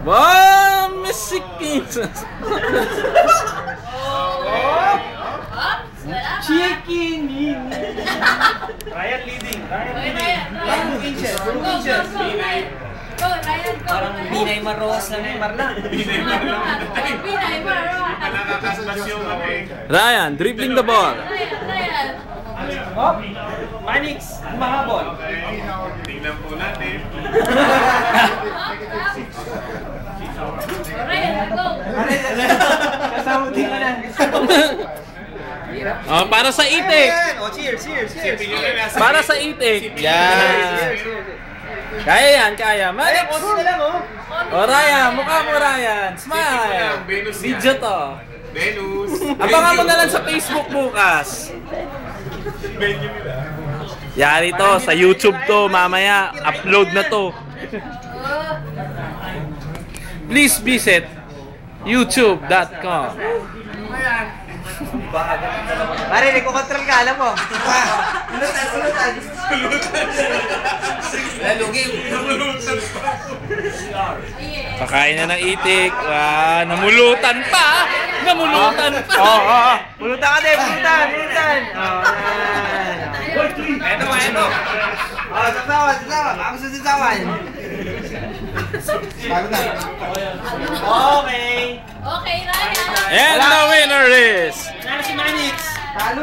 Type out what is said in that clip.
Wow, Misikin! Chicken! Ryan leading. Ryan inches. Go, Ryan, go. Parang Binay Maros na Neymar lang. Binay Maros. Ryan, dribbling the ball. Ryan. Hop! Manix, mahabol. Tingnan po natin. Ryan, go. Kasama din ka na. Oh, para sa itik. Oh, cheers, cheers, cheers. Para sa itik. Yan. Kaya yan, kaya. Manix! Konti na lang, oh. O Ryan, mukha mo Ryan. Smile. Video to. Venus. Abangan mo na lang sa Facebook bukas. Yari to, sa YouTube to, mamaya. Upload na to. Please visit youtube.com. Pare, nagko-control ka, alam mo. Ulutan. Kakain na ng itik. Namulutan pa. Namulutan pa. Pulutan ka din, pulutan. Eto. Sasawan. Ako sa sasawan. Okay. Okay, Ryan. And the winner is... Nanalo si Manix. Talo